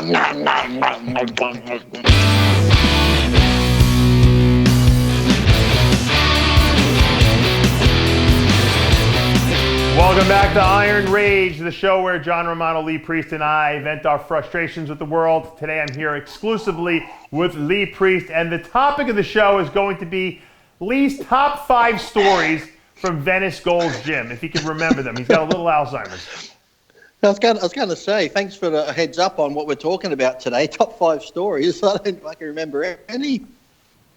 Welcome back to Iron Rage, the show where John Romano, Lee Priest, and I vent our frustrations with the world. Today I'm here exclusively with Lee Priest, and the topic of the show is going to be Lee's top 5 stories from Venice Gold's Gym, if he can remember them. He's got a little Alzheimer's. I was going to say, thanks for the heads up on what we're talking about today. Top 5 stories. I don't fucking remember any.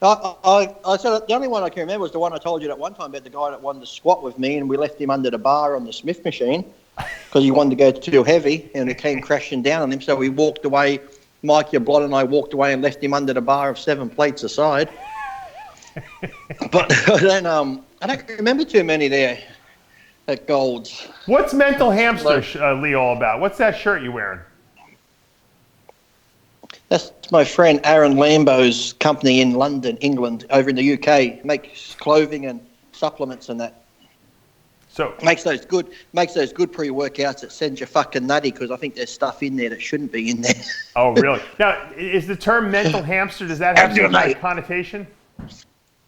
I said the only one I can remember was the one I told you that one time about the guy that wanted to squat with me, and we left him under the bar on the Smith machine because he wanted to go too heavy, and it came crashing down on him. So we walked away. Mike, your blonde, and I walked away and left him under the bar of 7 plates aside. But I don't remember too many there at Gold's. What's Mental Hamster, Lee, all about? What's that shirt you're wearing? That's my friend Aaron Lambo's company in London, England, over in the UK. Makes clothing and supplements and that. So makes those good pre-workouts that sends you fucking nutty, because I think there's stuff in there that shouldn't be in there. Oh, really? Now, is the term mental hamster, does that have some kind of connotation?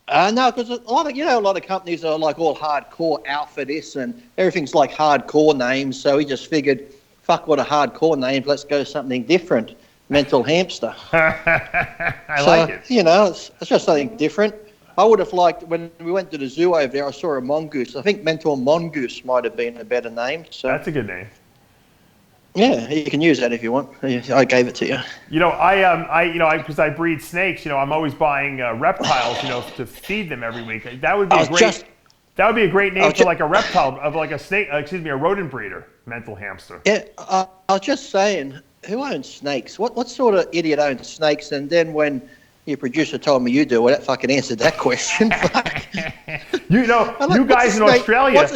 No, because a lot of companies are like all hardcore alpha this, and everything's like hardcore names. So we just figured, fuck what a hardcore name, let's go something different. Mental Hamster. I like it. You know, it's just something different. I would have liked, when we went to the zoo over there, I saw a mongoose. I think Mental Mongoose might have been a better name. So that's a good name. Yeah, you can use that if you want. I gave it to you. You know, because I breed snakes. You know, I'm always buying reptiles. You know, to feed them every week. That would be that would be a great name for like a reptile, of like a snake. A rodent breeder. Mental Hamster. Yeah, I was just saying, who owns snakes? What sort of idiot owns snakes? And then when your producer told me you do, well, that fucking answered that question. You know, you guys in Australia. What's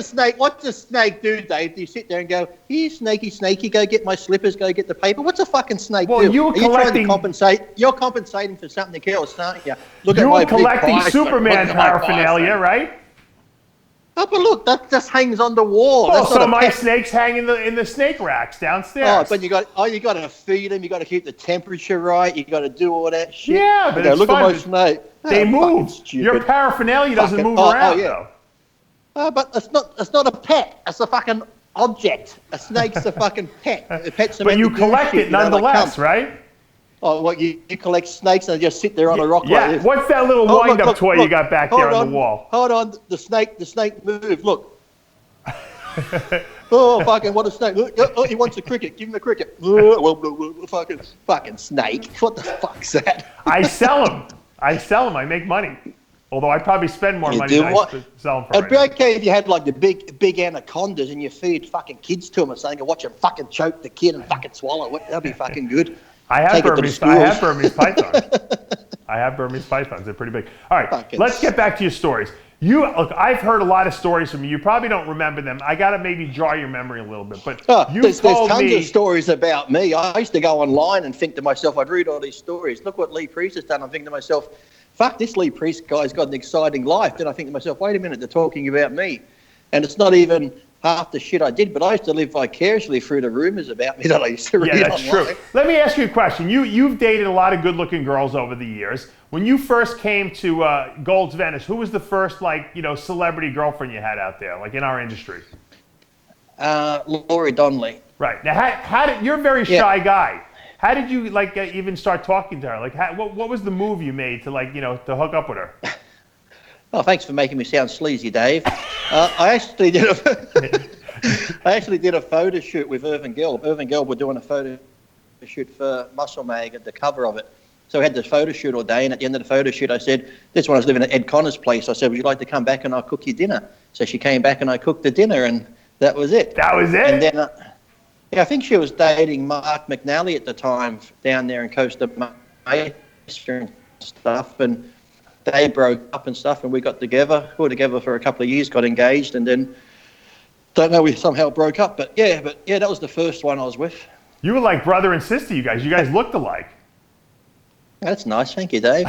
a snake do, Dave? Do you sit there and go, here, snakey, go get my slippers, go get the paper? What's a fucking snake do? You're trying to compensate? You're compensating for something else, aren't you? You were collecting Superman paraphernalia, right? Oh, but look, that just hangs on the wall. Oh, so my snakes hang in the snake racks downstairs. Oh, but you got to feed them. You got to keep the temperature right. You got to do all that shit. Yeah, but it's look fun. At my snake. They move. Your paraphernalia doesn't move around. Yeah. But it's not a pet. It's a fucking object. A snake's a fucking pet. But you collect it nonetheless, right? Oh, what, you collect snakes and just sit there on a rock like this? What's that little wind-up toy you got back there on the wall? Hold on, the snake moved, look. Oh, fucking, what a snake. Oh, he wants a cricket, give him the cricket. Fucking snake, what the fuck's that? I sell them, I make money. Although I probably spend more money than I sell them for. It'd be okay if you had like the big anacondas and you feed fucking kids to them or something and watch them fucking choke the kid and fucking swallow it. That'd be fucking good. I have Burmese pythons. They're pretty big. All right, let's get back to your stories. Look, I've heard a lot of stories from you. You probably don't remember them. I got to maybe jar your memory a little bit. But there's tons of stories about me. I used to go online and think to myself, I'd read all these stories. Look what Lee Priest has done. I'm thinking to myself, fuck, this Lee Priest guy's got an exciting life. Then I think to myself, wait a minute, they're talking about me. And it's not even half the shit I did, but I used to live vicariously through the rumors about me that I used to read online. Yeah, that's true. Let me ask you a question. You've dated a lot of good-looking girls over the years. When you first came to Gold's Venice, who was the first, celebrity girlfriend you had out there, like in our industry? Laurie Donnelly. Right. Now, you're a very shy guy. How did you even start talking to her? What was the move you made to to hook up with her? Oh, thanks for making me sound sleazy, Dave. I actually did a photo shoot with Irving Gilbert. Irving Gilbert were doing a photo shoot for Muscle Mag at the cover of it. So we had this photo shoot all day, and at the end of the photo shoot, I said, this one I was living at Ed Connor's place. I said, would you like to come back and I'll cook you dinner? So she came back and I cooked the dinner, and that was it. That was it? And then, I think she was dating Mark McNally at the time down there in Costa Mesa and stuff, and they broke up and stuff, and we got together. We were together for a couple of years, got engaged, and then don't know, we somehow broke up. But yeah, that was the first one I was with. You were like brother and sister, you guys. You guys looked alike. That's nice, thank you, Dave.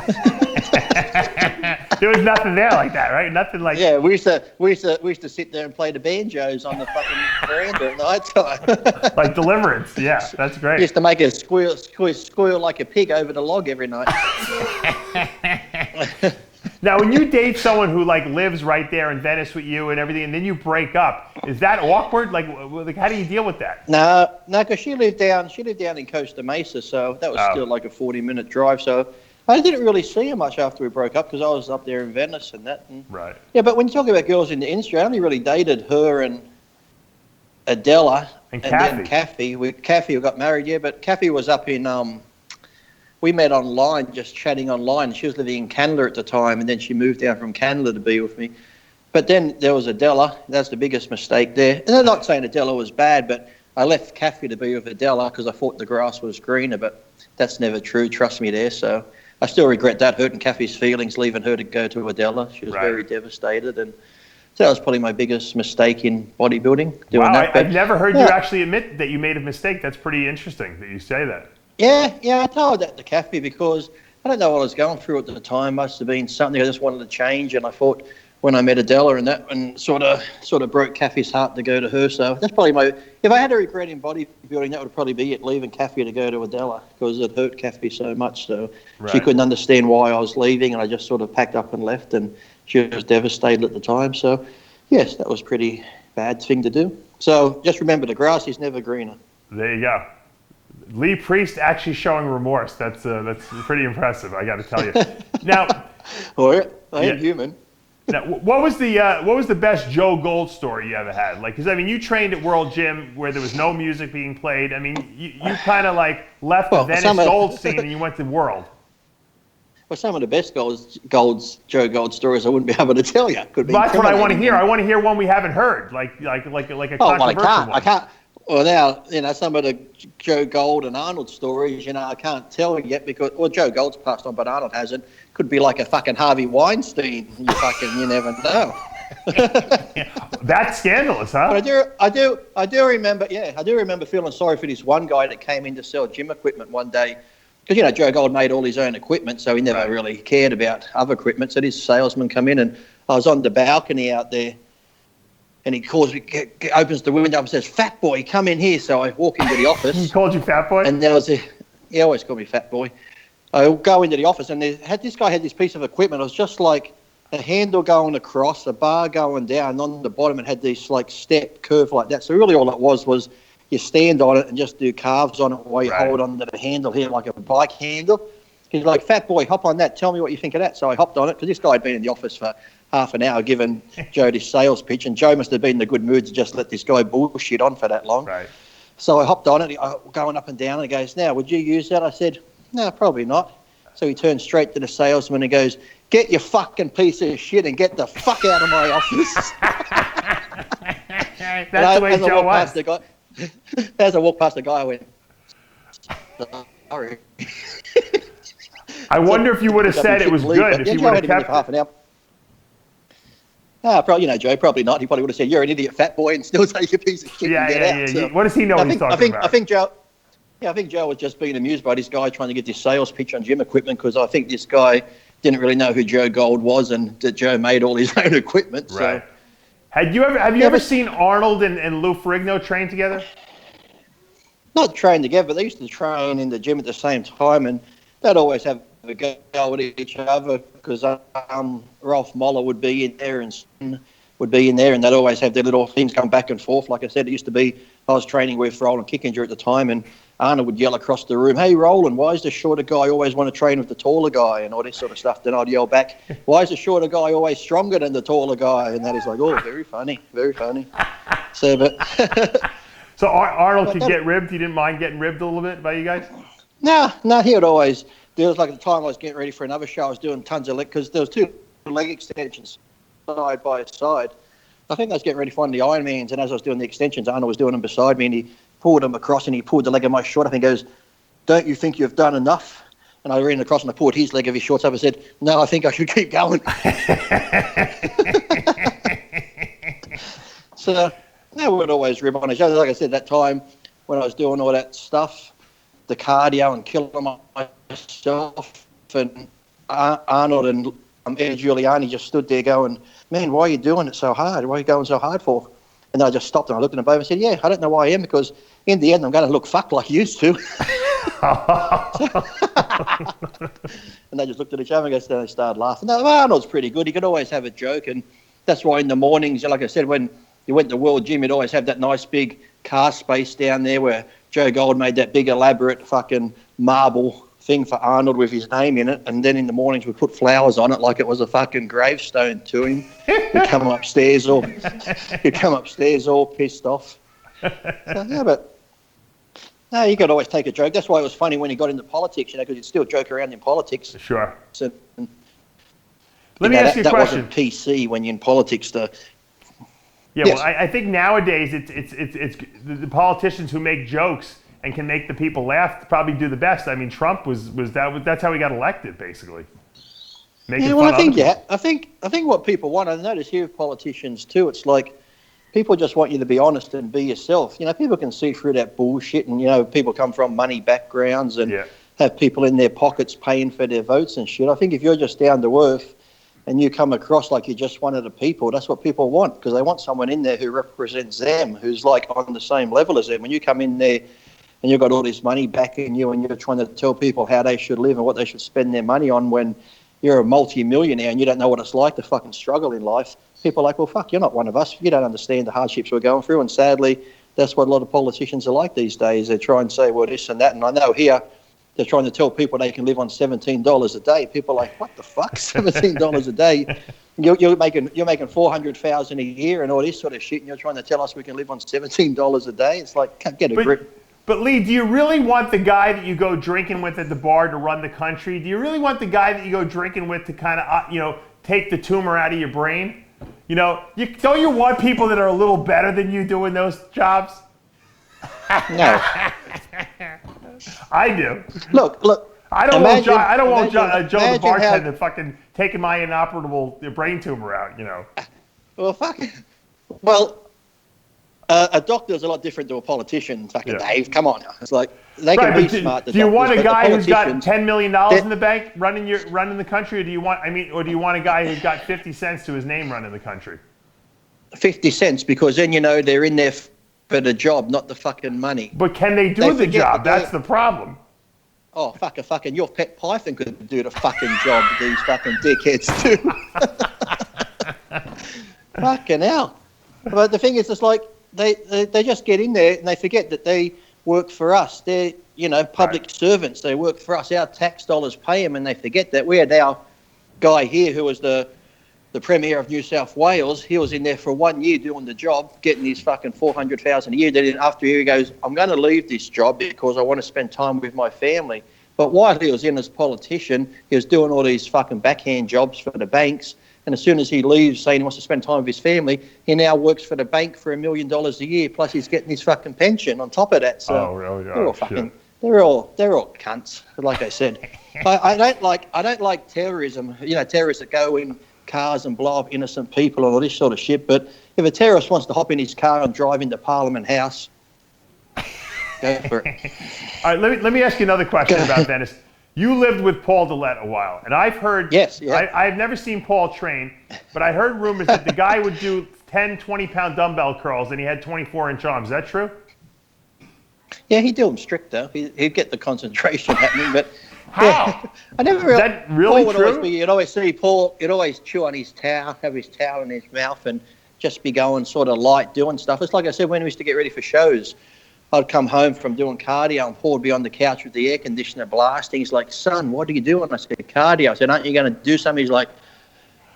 There was nothing there like that, right? Nothing like. Yeah, we used to sit there and play the banjos on the fucking veranda at night time. Like Deliverance. Yeah, that's great. Used to make it squeal like a pig over the log every night. Now, when you date someone who like lives right there in Venice with you and everything, and then you break up, is that awkward? Like how do you deal with that? No, because she lived down in Costa Mesa, so that was still like a 40-minute drive. So I didn't really see her much after we broke up because I was up there in Venice and that. And, right. Yeah, but when you talk about girls in the industry, I only really dated her and Adela and then Kathy. Kathy got married, yeah, but Kathy was up in we met online, just chatting online. She was living in Canada at the time, and then she moved down from Canada to be with me. But then there was Adela. That's the biggest mistake there. And I'm not saying Adela was bad, but I left Kathy to be with Adela because I thought the grass was greener, but that's never true. Trust me there. So I still regret that, hurting Kathy's feelings, leaving her to go to Adela. She was very devastated. And so that was probably my biggest mistake in bodybuilding, doing that. But I've never heard you actually admit that you made a mistake. That's pretty interesting that you say that. Yeah, I told that to Kathy because I don't know what I was going through at the time. Must have been something I just wanted to change, and I thought when I met Adela and that, and sort of broke Kathy's heart to go to her. So that's probably if I had a regret in bodybuilding, that would probably be it, leaving Kathy to go to Adela because it hurt Kathy so much. So she couldn't understand why I was leaving, and I just sort of packed up and left, and she was devastated at the time. So yes, that was a pretty bad thing to do. So just remember, the grass is never greener. There you go. Lee Priest actually showing remorse. That's pretty impressive, I got to tell you. Now, I am human. Now, what was the best Joe Gold story you ever had? Like, because I mean, you trained at World Gym where there was no music being played. I mean, you kind of like left the Venice Gold scene and you went to World. Well, some of the best Joe Gold stories I wouldn't be able to tell you. Well, that's what I want to hear. I want to hear one we haven't heard, like a controversial one. I can't. Well, now, some of the Joe Gold and Arnold stories, I can't tell yet because, Joe Gold's passed on, but Arnold hasn't. Could be like a fucking Harvey Weinstein. You never know. That's scandalous, huh? But I do remember feeling sorry for this one guy that came in to sell gym equipment one day. Because, Joe Gold made all his own equipment, so he never really cared about other equipment. So this salesman come in, and I was on the balcony out there. And he calls me, opens the window and says, "Fat boy, come in here." So I walk into the office. He called you fat boy? And he always called me fat boy. I go into the office and this guy had this piece of equipment. It was just like a handle going across, a bar going down, and on the bottom it had this like step curve like that. So really all it was you stand on it and just do calves on it while you hold on to the handle here like a bike handle. He's like, "Fat boy, hop on that. Tell me what you think of that." So I hopped on it because this guy had been in the office for half an hour giving Joe this sales pitch, and Joe must have been in a good mood to just let this guy bullshit on for that long. Right. So I hopped on it, going up and down, and he goes, "Now, would you use that?" I said, "No, probably not." So he turned straight to the salesman and goes, "Get your fucking piece of shit and get the fuck out of my office." That's the way Joe was. As I walked past the guy, I went, "Sorry." I wonder if you would have said it was good if you would have kept half an hour. Probably, Joe, probably not. He probably would have said, "You're an idiot, fat boy," and still take a piece of shit and get out. So, what does he know he's talking about? I think Joe was just being amused by this guy trying to get this sales pitch on gym equipment because I think this guy didn't really know who Joe Gold was and that Joe made all his own equipment. Right. So. Have you ever seen Arnold and Lou Ferrigno train together? Not train together, but they used to train in the gym at the same time, and they'd always have a go at each other because Ralph Moller would be in there and would be in there, and they'd always have their little things going back and forth. Like I said, it used to be I was training with Roland Kickinger at the time, and Arnold would yell across the room, "Hey, Roland, why is the shorter guy always want to train with the taller guy?" and all this sort of stuff. Then I'd yell back, "Why is the shorter guy always stronger than the taller guy?" and that is like, "Oh, very funny, very funny." So, but so Arnold could get ribbed. He didn't mind getting ribbed a little bit by you guys? No, he would always. There was like at the time I was getting ready for another show. I was doing tons of because there was 2 leg extensions side by side. I think I was getting ready for one of the Ironmans, and as I was doing the extensions, Arnold was doing them beside me, and he pulled them across, and he pulled the leg of my short up and goes, "Don't you think you've done enough?" And I ran across and I pulled his leg of his shorts up and said, "No, I think I should keep going." So they would always rib on each other. Like I said, that time when I was doing all that stuff, the cardio and killing myself, and Arnold and Eddie Giuliani just stood there going, man, why are you doing it so hard? Why are you going so hard for? And I just stopped and I looked at them both and said, yeah, I don't know why I am, because in the end I'm going to look fucked like you used to. And they just looked at each other and they started laughing. Now, Arnold's pretty good. He could always have a joke, and that's why in the mornings, like I said, when you went to World Gym, you'd always have that nice big car space down there where Joe Gold made that big elaborate fucking marble thing for Arnold with his name in it, and then in the mornings we put flowers on it like it was a fucking gravestone to him. He'd come upstairs all pissed off. So, yeah, but no, you could always take a joke. That's why it was funny when he got into politics, because you'd still joke around in politics. Sure. So, Let me ask you a question. That wasn't PC when you're in politics. Yeah, yes. Well, I think nowadays it's the politicians who make jokes and can make the people laugh probably do the best. I mean, Trump that's how he got elected, basically. Making fun I think what people want, I notice here with politicians too, it's like people just want you to be honest and be yourself. People can see through that bullshit, and people come from money backgrounds and have people in their pockets paying for their votes and shit. I think if you're just down to earth and you come across like you're just one of the people, that's what people want, because they want someone in there who represents them, who's like on the same level as them. When you come in there and you've got all this money backing you and you're trying to tell people how they should live and what they should spend their money on, when you're a multi-millionaire and you don't know what it's like to fucking struggle in life, people are like, well, fuck, you're not one of us. You don't understand the hardships we're going through. And sadly, that's what a lot of politicians are like these days. They try and say, well, this and that. And I know here they're trying to tell people they can live on $17 a day. People are like, what the fuck, $17 a day? You're making $400,000 a year and all this sort of shit, and you're trying to tell us we can live on $17 a day? It's like, get a grip. But Lee, do you really want the guy that you go drinking with at the bar to run the country? Do you really want the guy that you go drinking with to kind of, take the tumor out of your brain? Don't you want people that are a little better than you doing those jobs? No. I do. Look. I don't want Joe the bartender fucking taking my inoperable brain tumor out. Well, fuck. Well. A doctor's a lot different to a politician, fucking Dave. Come on, it's like they can be smart. Do you want a guy who's got $10 million in the bank running the country, or do you want a guy who's got 50 cents to his name running the country? 50 cents, because then they're in there for the job, not the fucking money. But can they do the job? That's the problem. Oh, fucking your pet python could do the fucking job. These fucking dickheads do. Fucking hell. But the thing is, it's like, They just get in there and they forget that they work for us. They're, public servants. They work for us. Our tax dollars pay them, and they forget that. We had our guy here who was the Premier of New South Wales. He was in there for 1 year doing the job, getting his fucking $400,000 a year. Then after a year, he goes, I'm going to leave this job because I want to spend time with my family. But while he was in as politician, he was doing all these fucking backhand jobs for the banks. And as soon as he leaves, saying he wants to spend time with his family, he now works for the bank for $1 million a year. Plus, he's getting his fucking pension on top of that. So they're all cunts. Like I said, I don't like terrorism. Terrorists that go in cars and blow up innocent people and all this sort of shit. But if a terrorist wants to hop in his car and drive into Parliament House, go for it. All right, let me ask you another question about Venice. You lived with Paul Dillette a while, and I've heard, I've never seen Paul train, but I heard rumors that the guy would do 10, 20-pound dumbbell curls, and he had 24-inch arms. Is that true? Yeah, he'd do them strict, though. He'd get the concentration happening, but... How? Yeah, I never Is that really Paul true? You'd always see Paul, he'd always chew on his towel, have his towel in his mouth, and just be going sort of light doing stuff. It's like I said, when we used to get ready for shows, I'd come home from doing cardio and Paul would be on the couch with the air conditioner blasting. He's like, son, what are you doing? I said, cardio. I said, aren't you going to do something? He's like,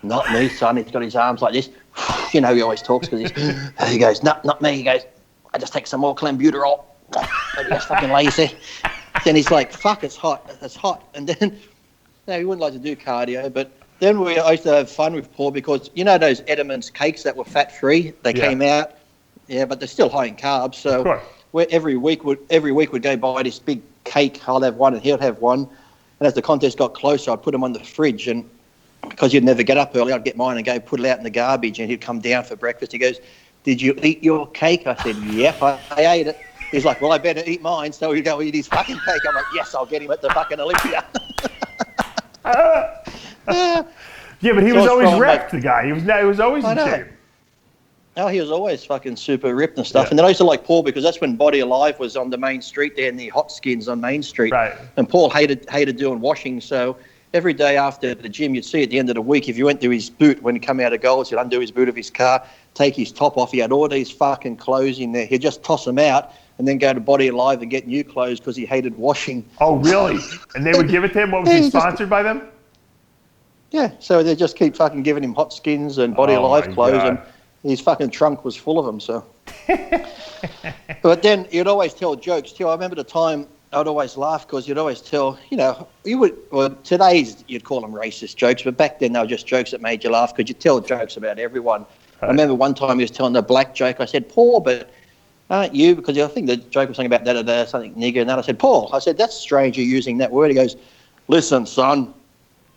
not me, son. He's got his arms like this. He always talks because he goes, not me. He goes, I just take some more clenbuterol. And he just fucking lays there. Then he's like, fuck, it's hot. It's hot. And then, he wouldn't like to do cardio. But then I used to have fun with Paul because, those Edamons cakes that were fat-free? They came out. Yeah, but they're still high in carbs. So every week we'd go buy this big cake. I'll have one and he'll have one. And as the contest got closer, I'd put them on the fridge. And because he'd never get up early, I'd get mine and go put it out in the garbage. And he'd come down for breakfast. He goes, did you eat your cake? I said, yep, I ate it. He's like, well, I better eat mine. So he'd go eat his fucking cake. I'm like, yes, I'll get him at the fucking Olympia. Yeah, but he was always ripped, the guy. He was always in shape. Oh, he was always fucking super ripped and stuff. Yeah. And then I used to like Paul because that's when Body Alive was on the main street there in the Hot Skins on Main Street. Right. And Paul hated doing washing, so every day after the gym, you'd see at the end of the week, if you went to his boot when he come out of goals, he'd undo his boot of his car, take his top off. He had all these fucking clothes in there. He'd just toss them out and then go to Body Alive and get new clothes because he hated washing. Oh, really? And they would give it to him? What, was he sponsored by them? Yeah, so they just keep fucking giving him Hot Skins and Body Alive clothes, and his fucking trunk was full of them, so. But then you'd always tell jokes too. I remember the time I'd always laugh because you'd always tell, today's you'd call them racist jokes, but back then they were just jokes that made you laugh because you'd tell jokes about everyone. Right. I remember one time he was telling a black joke. I said, Paul, but aren't you? Because I think the joke was something about something nigger, and then I said, Paul, I said, that's strange you're using that word. He goes, listen, son,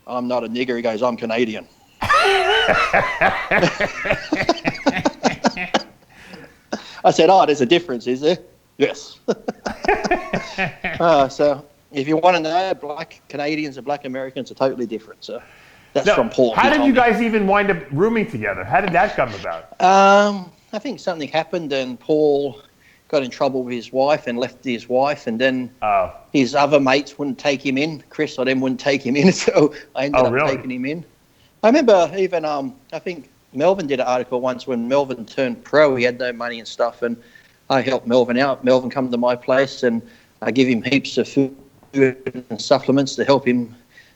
I'm not a nigger. He goes, I'm Canadian. I said, oh, there's a difference, is there? Yes. So if you want to know, black Canadians and black Americans are totally different. So that's from Paul. How did you guys even wind up rooming together? How did that come about? I think something happened and Paul got in trouble with his wife and left his wife, and then his other mates wouldn't take him in. Chris or them wouldn't take him in, so I ended up taking him in. I remember even, I think Melvin did an article once when Melvin turned pro. He had no money and stuff, and I helped Melvin out. Melvin come to my place, and I give him heaps of food and supplements to help him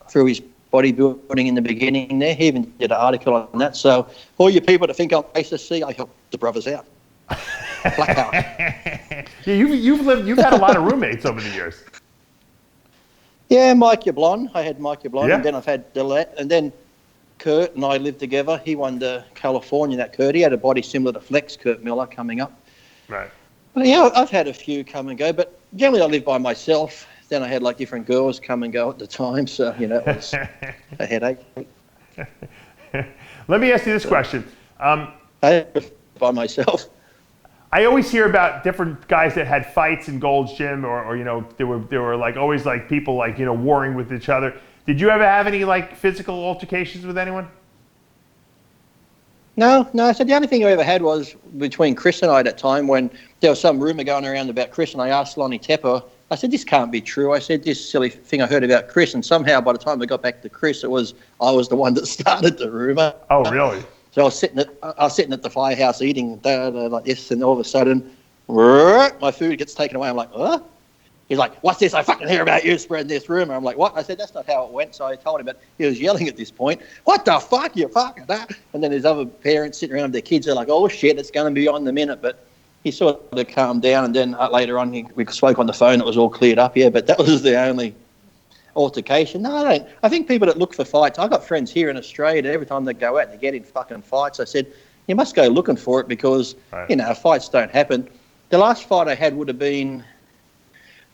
through his bodybuilding in the beginning there. He even did an article on that. So all you people that think I'm racist, see, I help the brothers out. Black out. Yeah, you've had a lot of roommates over the years. Yeah, Mike Yablon. I had Mike Yablon, and then I've had Dillette, and then Kurt and I lived together. He won the California, that Kurt. He had a body similar to Flex, Kurt Miller, coming up. Right. But yeah, I've had a few come and go, but generally I live by myself. Then I had like different girls come and go at the time, so, it was a headache. Let me ask you this question. I live by myself. I always hear about different guys that had fights in Gold's Gym, or there were like always like people like warring with each other. Did you ever have any like physical altercations with anyone? No. So the only thing I ever had was between Chris and I at that time when there was some rumor going around about Chris, and I asked Lonnie Tepper. I said, this can't be true. I said, this silly thing I heard about Chris, and somehow by the time I got back to Chris, I was the one that started the rumor. Oh, really? So I was sitting at the firehouse eating like this, and all of a sudden, my food gets taken away. I'm like, what? He's like, what's this? I fucking hear about you spreading this rumor. I'm like, what? I said, that's not how it went. So I told him, but he was yelling at this point, what the fuck, you fucking that? And then his other parents sitting around with their kids are like, oh shit, it's going to be on the minute. But he sort of calmed down, and then later on we spoke on the phone. It was all cleared up, but that was the only altercation. No, I don't. I think people that look for fights, I've got friends here in Australia that every time they go out, they get in fucking fights. I said, you must go looking for it because, fights don't happen. The last fight I had would have been,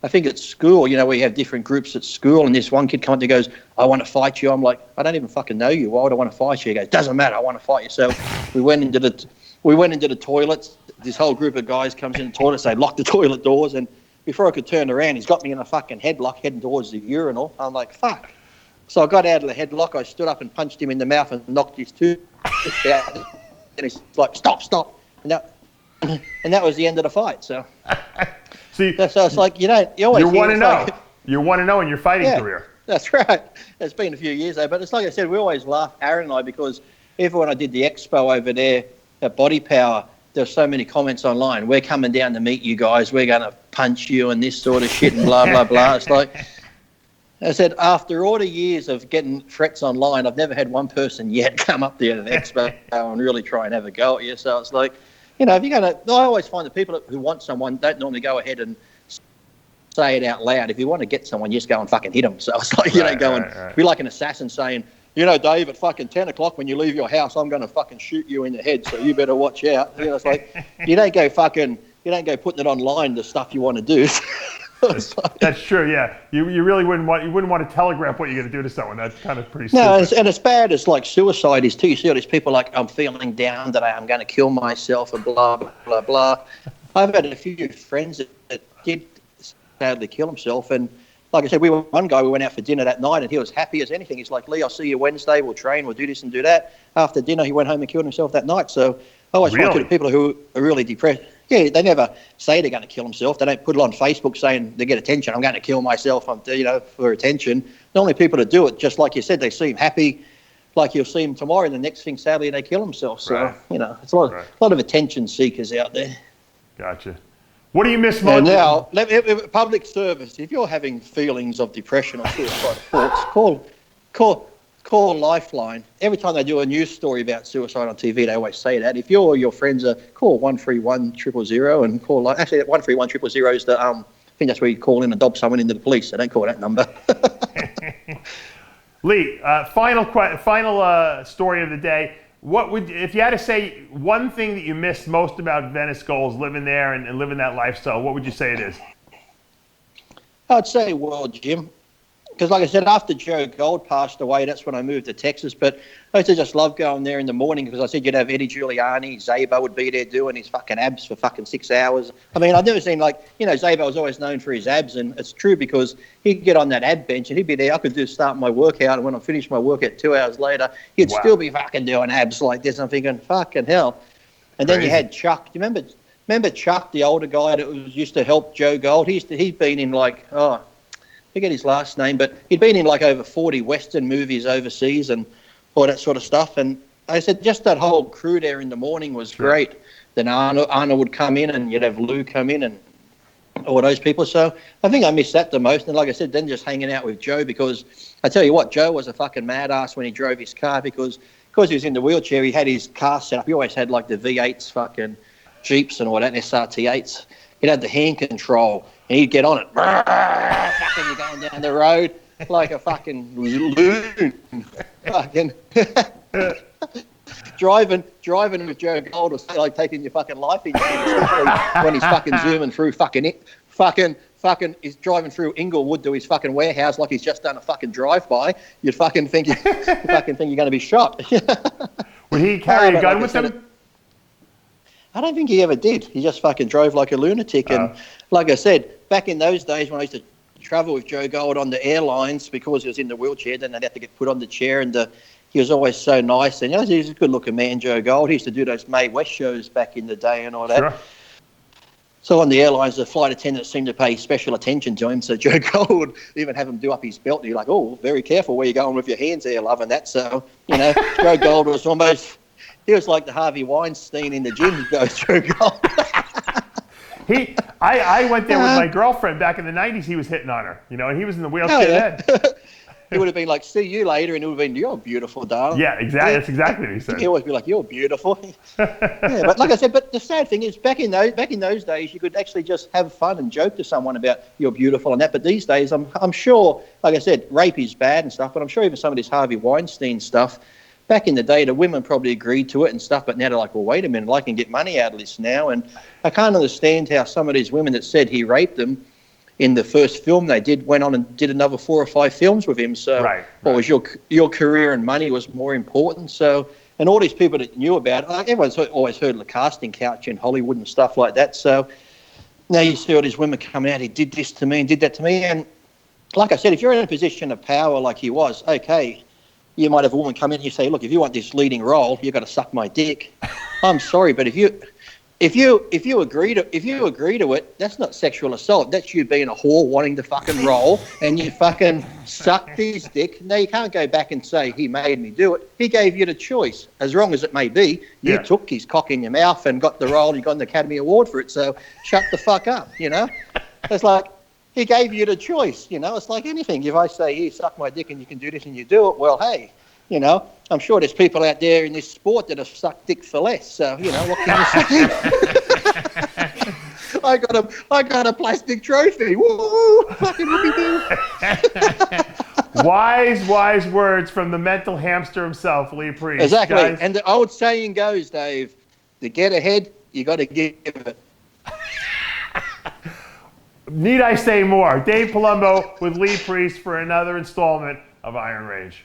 I think at school, we have different groups at school, and this one kid comes up and goes, I want to fight you. I'm like, I don't even fucking know you. Why would I want to fight you? He goes, doesn't matter. I want to fight you. So we went into the toilets. This whole group of guys comes in the toilets. They lock the toilet doors, and before I could turn around, he's got me in a fucking headlock heading towards the urinal. I'm like, fuck. So I got out of the headlock. I stood up and punched him in the mouth and knocked his tooth out. And he's like, stop. And that was the end of the fight. So, so it's like, you always you're 1-0. You're 1-0 in your fighting career. That's right. It's been a few years though, but it's like I said, we always laugh, Aaron and I, because even when I did the expo over there at Body Power, there's so many comments online. We're coming down to meet you guys. We're going to punch you and this sort of shit and blah, blah, blah. It's like, I said, after all the years of getting threats online, I've never had one person yet come up there to the expo and really try and have a go at you. So it's like, if you're going to, I always find the people who want someone don't normally go ahead and say it out loud. If you want to get someone, you just go and fucking hit them. So it's like, be like an assassin saying, Dave, at fucking 10 o'clock when you leave your house, I'm going to fucking shoot you in the head, so you better watch out. It's like, you don't go putting it online, the stuff you want to do. That's true, yeah. You really wouldn't want to telegraph what you're going to do to someone. That's kind of pretty stupid. No, and it's bad as like suicide is too. You see all these people like, I'm feeling down today, I'm going to kill myself and blah, blah, blah, blah. I've had a few friends that did sadly kill himself, and like I said, one guy, we went out for dinner that night and he was happy as anything. He's like, Lee, I'll see you Wednesday. We'll train. We'll do this and do that. After dinner, he went home and killed himself that night. So I always find the people who are really depressed, yeah, they never say they're going to kill themselves. They don't put it on Facebook saying they get attention. I'm going to kill myself, for attention. The only people that do it, just like you said, they seem happy. Like you'll see them tomorrow, and the next thing, sadly, they kill themselves. So, it's a lot of attention seekers out there. Gotcha. What do you miss most? And now, public service, if you're having feelings of depression or suicidal thoughts, call Lifeline. Every time they do a news story about suicide on TV, they always say that. If you or your friends are, call 131 000 and call, actually, 131 000 is the, I think that's where you call in and dob someone into the police, so don't call that number. Lee, final story of the day. What would, if you had to say one thing that you missed most about Venice goals, living there and living that lifestyle, what would you say it is? I'd say World Gym. Because like I said, after Joe Gold passed away, that's when I moved to Texas. But I used to just love going there in the morning because I said you'd have Eddie Giuliani, Zabo would be there doing his fucking abs for fucking 6 hours. I mean, I've never seen Zabo was always known for his abs, and it's true because he'd get on that ab bench and he'd be there. I could start my workout, and when I finished my workout 2 hours later, he'd still be fucking doing abs like this. I'm thinking, fucking hell. And then you had Chuck. Do you remember Chuck, the older guy that used to help Joe Gold? He'd been in forget his last name, but he'd been in over 40 Western movies overseas and all that sort of stuff. And I said, just that whole crew there in the morning was great. Then Arnold would come in and you'd have Lou come in and all those people. So I think I missed that the most. And like I said, then just hanging out with Joe, because I tell you what, Joe was a fucking mad ass when he drove his car because he was in the wheelchair, he had his car set up. He always had the V8s, fucking Jeeps and all that, SRT8s. He'd have the hand control. And he'd get on it. Fucking, you're going down the road like a fucking loon. Fucking driving with Joe Gold was like taking your fucking life in your hand, especially when he's fucking zooming through he's driving through Inglewood to his fucking warehouse like he's just done a fucking drive-by. You'd fucking think you're going to be shot. Would he carry a gun with him? I don't think he ever did. He just fucking drove like a lunatic. And like I said, back in those days when I used to travel with Joe Gold on the airlines, because he was in the wheelchair, then they'd have to get put on the chair, and he was always so nice. And he's a good-looking man, Joe Gold. He used to do those Mae West shows back in the day and all that. Sure. So on the airlines, the flight attendants seemed to pay special attention to him. So Joe Gold would even have him do up his belt. And you're like, oh, very careful where you're going with your hands there, love, and that. So, Joe Gold was almost... He was like the Harvey Weinstein in the gym, Joe Gold. I went there with my girlfriend back in the 90s. He was hitting on her, and he was in the wheelchair then. He would have been like, see you later, and it would have been, you're beautiful, darling. Yeah, exactly. That's exactly what he said. He'd always be like, you're beautiful. But like I said, but the sad thing is, back in those days, you could actually just have fun and joke to someone about you're beautiful and that. But these days, I'm sure, like I said, rape is bad and stuff, but I'm sure even some of this Harvey Weinstein stuff, back in the day, the women probably agreed to it and stuff, but now they're like, well, wait a minute, I can get money out of this now. And I can't understand how some of these women that said he raped them in the first film they did went on and did another 4 or 5 films with him. So what was your career and money was more important. So, and all these people that knew about it, everyone's always heard of the casting couch in Hollywood and stuff like that. So now you see all these women coming out, he did this to me and did that to me. And like I said, if you're in a position of power like he was, okay, you might have a woman come in and you say, look, if you want this leading role, you've got to suck my dick. I'm sorry, but if you agree to it, that's not sexual assault. That's you being a whore wanting the fucking role, and you fucking sucked his dick. Now you can't go back and say he made me do it. He gave you the choice. As wrong as it may be, you took his cock in your mouth and got the role and you got an Academy Award for it. So shut the fuck up, It's like, he gave you the choice, It's like anything. If I say, here, suck my dick and you can do this and you do it, well, hey, I'm sure there's people out there in this sport that have sucked dick for less. So, what can you say? I got a plastic trophy. Woo! Fucking whoopie-doo. Wise words from the mental hamster himself, Lee Priest. Exactly. Guys. And the old saying goes, Dave, to get ahead, you got to give it. Need I say more? Dave Palumbo with Lee Priest for another installment of Iron Rage.